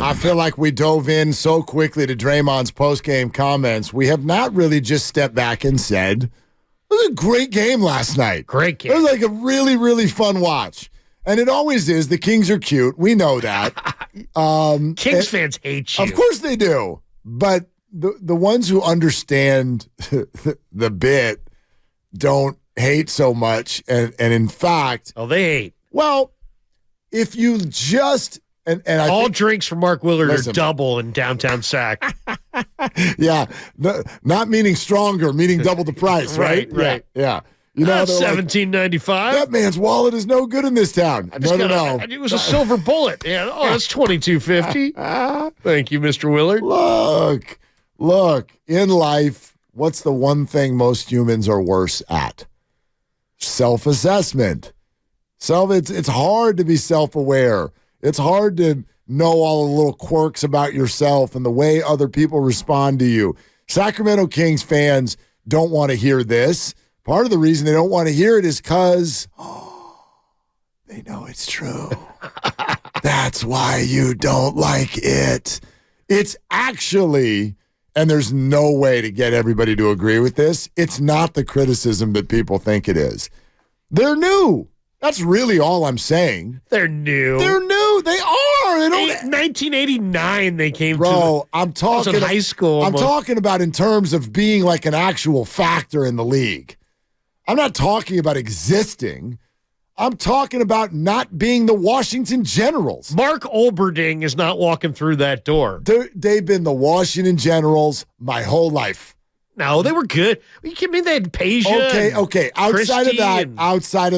I feel like we dove in so quickly to Draymond's post-game comments. We have not really just stepped back and said, it was a great game last night. Great game. It was like a really, really fun watch. And it always is. The Kings are cute. We know that. Kings fans hate you. Of course they do. But the ones who understand the bit don't hate so much. And in fact. Oh, they hate. Well, if you just. And I all think, drinks from Mark Willard are double in downtown Sac. Yeah. Not meaning stronger, meaning double the price, right? Right. Yeah. You know, $17.95. That man's wallet is no good in this town. No. It was a silver bullet. Yeah. Oh, that's $22.50. Thank you, Mr. Willard. Look. In life, what's the one thing most humans are worse at? Self-assessment. It's hard to be self-aware. It's hard to know all the little quirks about yourself and the way other people respond to you. Sacramento Kings fans don't want to hear this. Part of the reason they don't want to hear it is because they know it's true. That's why you don't like it. It's actually, and there's no way to get everybody to agree with this, it's not the criticism that people think it is. They're new. That's really all I'm saying. They're new. They're new. They are. They don't. 1989 they came to. Bro, I'm talking. I was in high school. I'm talking about in terms of being like an actual factor in the league. I'm not talking about existing. I'm talking about not being the Washington Generals. Mark Olberding is not walking through that door. They've been the Washington Generals my whole life. No, they were good. You kidding me? They had Peja. Okay. Outside of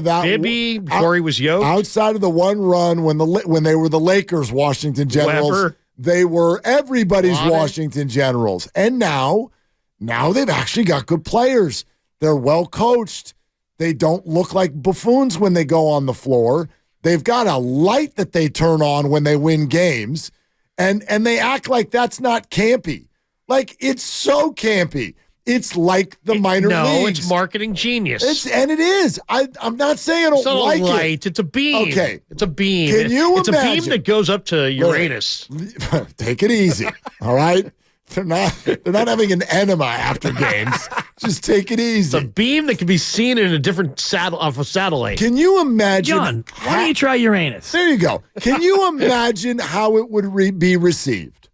that, Bibby before he was yoked. Outside of the one run when they were the Lakers Washington Generals, Weber. They were everybody's Washington Generals. And now they've actually got good players. They're well coached. They don't look like buffoons when they go on the floor. They've got a light that they turn on when they win games, and they act like that's not campy. Like, it's so campy. It's like the minor leagues. No, it's marketing genius. And it is. I'm not saying I don't like light. It's a beam. Okay. It's a beam. Can you imagine? It's a beam that goes up to Uranus. Take it easy, all right? They're not having an enema after games. Just take it easy. It's a beam that can be seen in a different off a satellite. Can you imagine? John, why don't you try Uranus? There you go. Can you imagine how it would be received?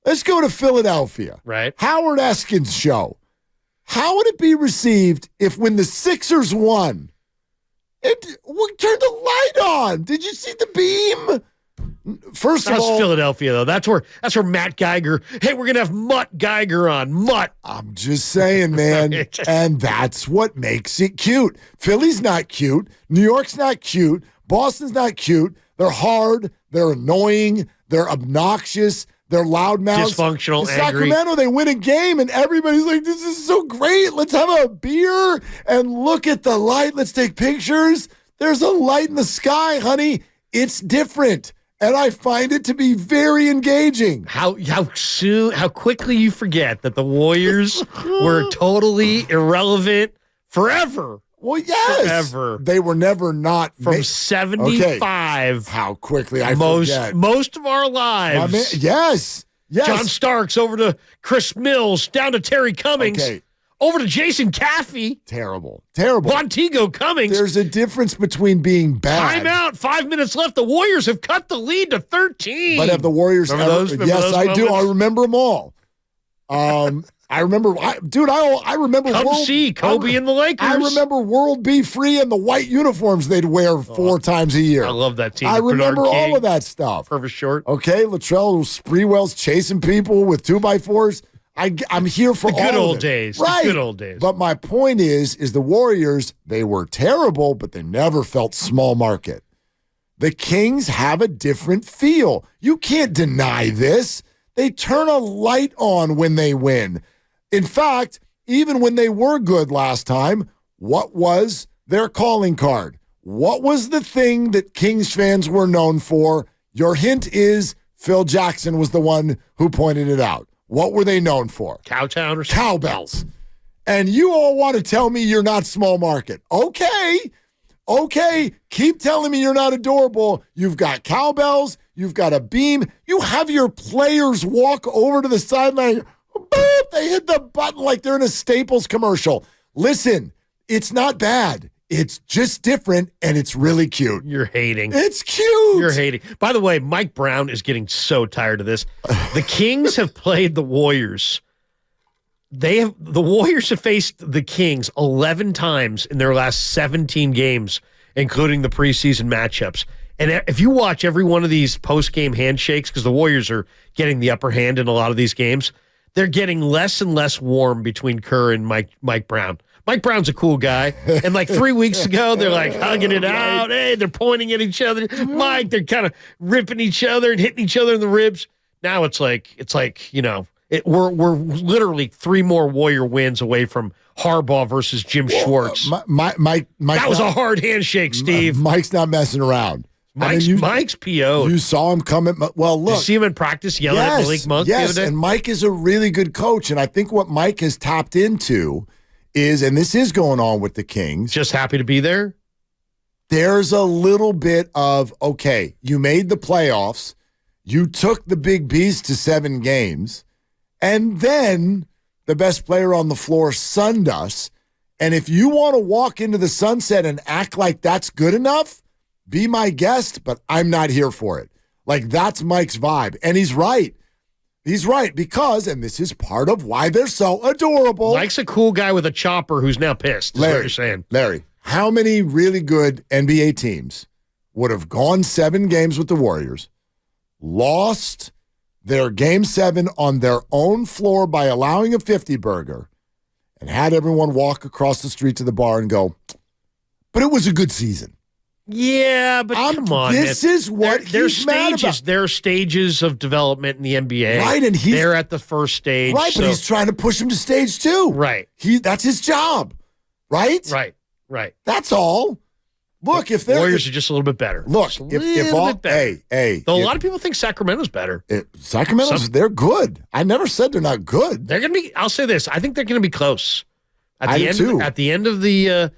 Let's go to Philadelphia. Right. Howard Eskin's show. How would it be received if when the Sixers won, we turned the light on? Did you see the beam? First of all, that's Philadelphia, though. That's where Matt Geiger. Hey, we're gonna have Mutt Geiger on. Mutt. I'm just saying, man, and that's what makes it cute. Philly's not cute. New York's not cute. Boston's not cute. They're hard. They're annoying. They're obnoxious. They're loudmouths. Dysfunctional, in Sacramento, they win a game, and everybody's like, this is so great. Let's have a beer and look at the light. Let's take pictures. There's a light in the sky, honey. It's different. And I find it to be very engaging. How quickly you forget that the Warriors were totally irrelevant forever. Well, yes. Forever. They were never not. From 75. Okay. How quickly I forget. Most of our lives. Yes. John Starks over to Chris Mills, down to Terry Cummings. Okay. Over to Jason Caffey. Terrible. Montego Cummings. There's a difference between being bad. Timeout. 5 minutes left. The Warriors have cut the lead to 13. But have the Warriors Remember those I do. I remember them all. I remember, I remember Kobe and the Lakers. I remember World Be Free and the white uniforms they'd wear 4 times a year. I love that team. I remember all of that stuff. Purvis Short. Okay, Latrell Sprewell's chasing people with 2x4s. I'm here for all good of old it. days. Right. The good old days. But my point is the Warriors, they were terrible, but they never felt small market. The Kings have a different feel. You can't deny this. They turn a light on when they win. In fact, even when they were good last time, what was their calling card? What was the thing that Kings fans were known for? Your hint is Phil Jackson was the one who pointed it out. What were they known for? Cowtown or something? Cowbells. And you all want to tell me you're not small market. Okay. Keep telling me you're not adorable. You've got cowbells. You've got a beam. You have your players walk over to the sideline. Boop, they hit the button like they're in a Staples commercial. Listen, it's not bad. It's just different, and it's really cute. You're hating. It's cute. You're hating. By the way, Mike Brown is getting so tired of this. The Kings have played the Warriors. The Warriors have faced the Kings 11 times in their last 17 games, including the preseason matchups. And if you watch every one of these post-game handshakes, because the Warriors are getting the upper hand in a lot of these games, they're getting less and less warm between Kerr and Mike Brown. Mike Brown's a cool guy. And like 3 weeks ago, they're like hugging it out. Hey, they're pointing at each other. Mike, they're kind of ripping each other and hitting each other in the ribs. Now it's like we're literally 3 more Warrior wins away from Harbaugh versus Jim Schwartz. Mike, that was a hard handshake, Steve. Mike's not messing around. Mike's PO'd. You saw him come in. Well, look. Did you see him in practice yelling at Malik Monk the other day? And Mike is a really good coach. And I think what Mike has tapped into is, and this is going on with the Kings. Just happy to be there? There's a little bit of, okay, you made the playoffs. You took the big beast to 7 games. And then the best player on the floor sunned us. And if you want to walk into the sunset and act like that's good enough, be my guest, but I'm not here for it. Like, that's Mike's vibe. And he's right. He's right because, and this is part of why they're so adorable. Mike's a cool guy with a chopper who's now pissed, is what you're saying. Larry, how many really good NBA teams would have gone 7 games with the Warriors, lost their game 7 on their own floor by allowing a 50-burger, and had everyone walk across the street to the bar and go, but it was a good season. Yeah, but come on. This is what he's mad about. There are stages of development in the NBA. Right, and they're at the first stage. Right, but he's trying to push him to stage 2. Right. That's his job. Right? Right. That's all. Look, if they're Warriors are just a little bit better. Look, if all bit better. Hey, though a lot of people think Sacramento's better. They're good. I never said they're not good. They're gonna be. I'll say this. I think they're gonna be close. At the end of the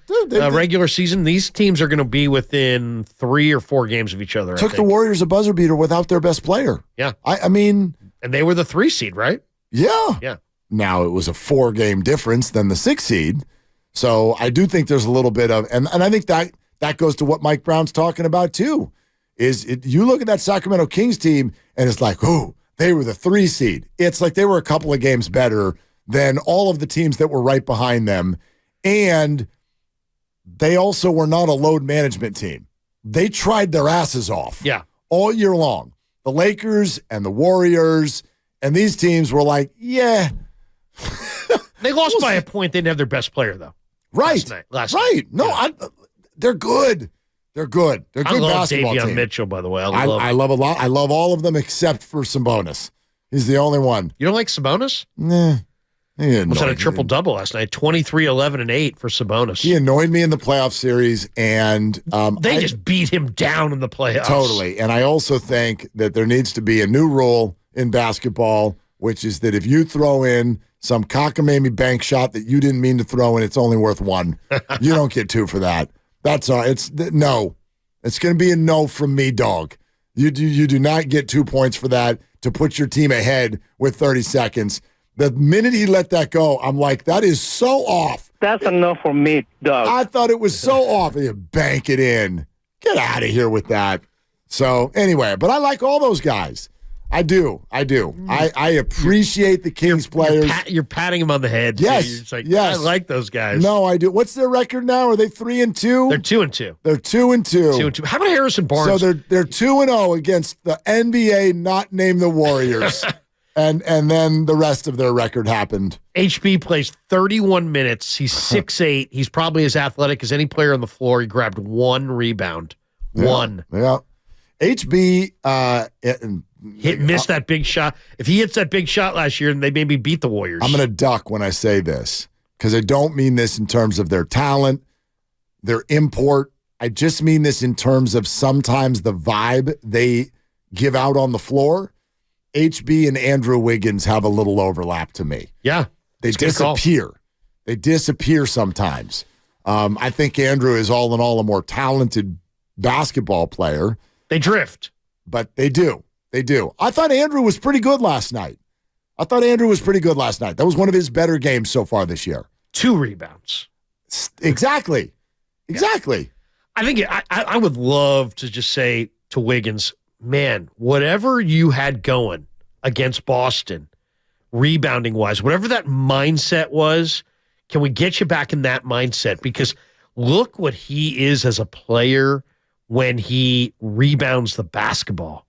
regular season, these teams are going to be within 3 or 4 games of each other. Took the Warriors a buzzer beater without their best player. Yeah. I mean. And they were the 3 seed, right? Yeah. Yeah. Now, it was a 4-game difference than the 6 seed. So I do think there's a little bit of, and I think that goes to what Mike Brown's talking about too, you look at that Sacramento Kings team and it's like, oh, they were the 3 seed. It's like they were a couple of games better than all of the teams that were right behind them. And they also were not a load management team. They tried their asses off all year long. The Lakers and the Warriors and these teams were like, yeah. They lost by a point. They didn't have their best player, though. Right. Last night. No, they're good. They're good. They're good basketball team. I love Davion Mitchell, by the way. I love a lot. I love all of them except for Sabonis. He's the only one. You don't like Sabonis? Nah. Was had a triple-double last night, 23, 11, and 8 for Sabonis. He annoyed me in the playoff series, and they just beat him down in the playoffs. Totally. And I also think that there needs to be a new rule in basketball, which is that if you throw in some cockamamie bank shot that you didn't mean to throw in, it's only worth 1. You don't get 2 for that. That's all. No. It's going to be a no from me, dog. You do not get 2 points for that to put your team ahead with 30 seconds. The minute he let that go, I'm like, that is so off. That's enough for me, Doug. I thought it was so off. You bank it in. Get out of here with that. So anyway, but I like all those guys. I do. I appreciate the Kings players. You're patting him on the head. Yes. You're just like, yes. I like those guys. No, I do. What's their record now? Are they 3-2? They're 2-2. They're 2-2. 2-2. How about Harrison Barnes? So they're 2-0 against the NBA not named the Warriors. And then the rest of their record happened. HB plays 31 minutes. He's 6'8". He's probably as athletic as any player on the floor. He grabbed 1 rebound. One. Yeah. HB missed that big shot. If he hits that big shot last year, then they maybe beat the Warriors. I'm going to duck when I say this because I don't mean this in terms of their talent, their import. I just mean this in terms of sometimes the vibe they give out on the floor. HB and Andrew Wiggins have a little overlap to me. Yeah. They disappear. They disappear sometimes. I think Andrew is all in all a more talented basketball player. They drift. but they do. They do. I thought Andrew was pretty good last night. That was one of his better games so far this year. 2 rebounds. Exactly. I think I would love to just say to Wiggins, man, whatever you had going against Boston, rebounding-wise, whatever that mindset was, can we get you back in that mindset? Because look what he is as a player when he rebounds the basketball.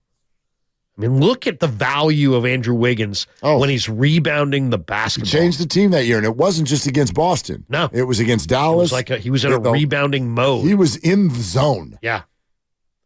I mean, look at the value of Andrew Wiggins when he's rebounding the basketball. He changed the team that year, and it wasn't just against Boston. No. It was against Dallas. It was he was in a rebounding mode. He was in the zone. Yeah.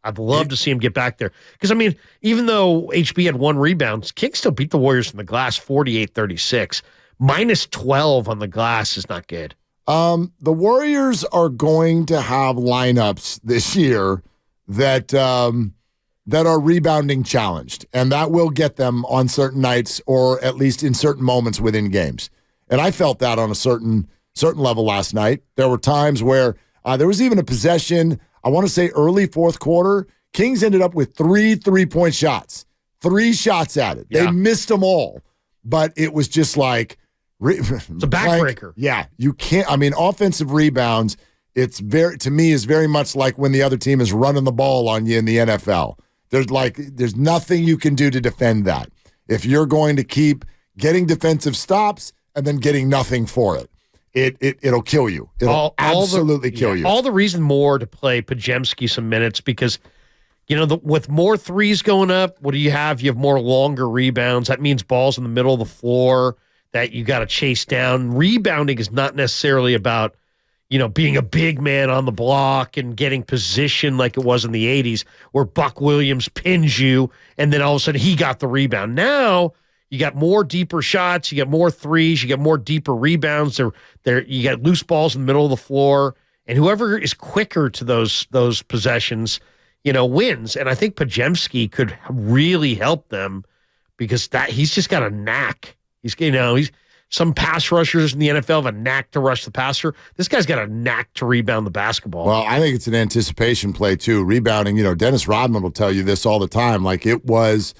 I'd love to see him get back there. Because, I mean, even though HB had 1 rebound, Kings still beat the Warriors from the glass 48-36. Minus 12 on the glass is not good. The Warriors are going to have lineups this year that are rebounding challenged, and that will get them on certain nights or at least in certain moments within games. And I felt that on a certain level last night. There were times where there was even a possession, I want to say early fourth quarter, Kings ended up with 3 3-point shots. 3 shots at it. Yeah. They missed them all, but it was just like... It's a backbreaker. Yeah, you can't... I mean, offensive rebounds, to me, is very much like when the other team is running the ball on you in the NFL. There's nothing you can do to defend that. If you're going to keep getting defensive stops and then getting nothing for it, it'll kill you. It'll absolutely kill you. All the reason more to play Pajemski some minutes because, with more threes going up, what do you have? You have more longer rebounds. That means balls in the middle of the floor that you got to chase down. Rebounding is not necessarily about being a big man on the block and getting position like it was in the 80s where Buck Williams pins you and then all of a sudden he got the rebound. Now you got more deeper shots, you got more threes, you got more deeper rebounds. You got loose balls in the middle of the floor, and whoever is quicker to those possessions, wins. And I think Pajemski could really help them because he's just got a knack. He's some pass rushers in the NFL have a knack to rush the passer. This guy's got a knack to rebound the basketball. Well, I think it's an anticipation play too. Rebounding, Dennis Rodman will tell you this all the time. Like it was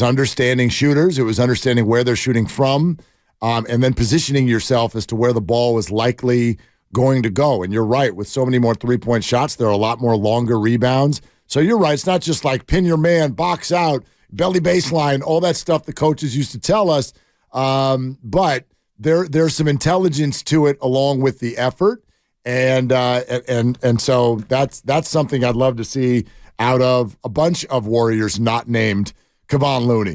understanding shooters. It was understanding where they're shooting from, and then positioning yourself as to where the ball was likely going to go. And you're right. With so many more 3-point shots, there are a lot more longer rebounds. So you're right. It's not just like pin your man, box out, belly baseline, all that stuff the coaches used to tell us. But there's some intelligence to it along with the effort, and so that's something I'd love to see out of a bunch of Warriors not named Kevon Looney.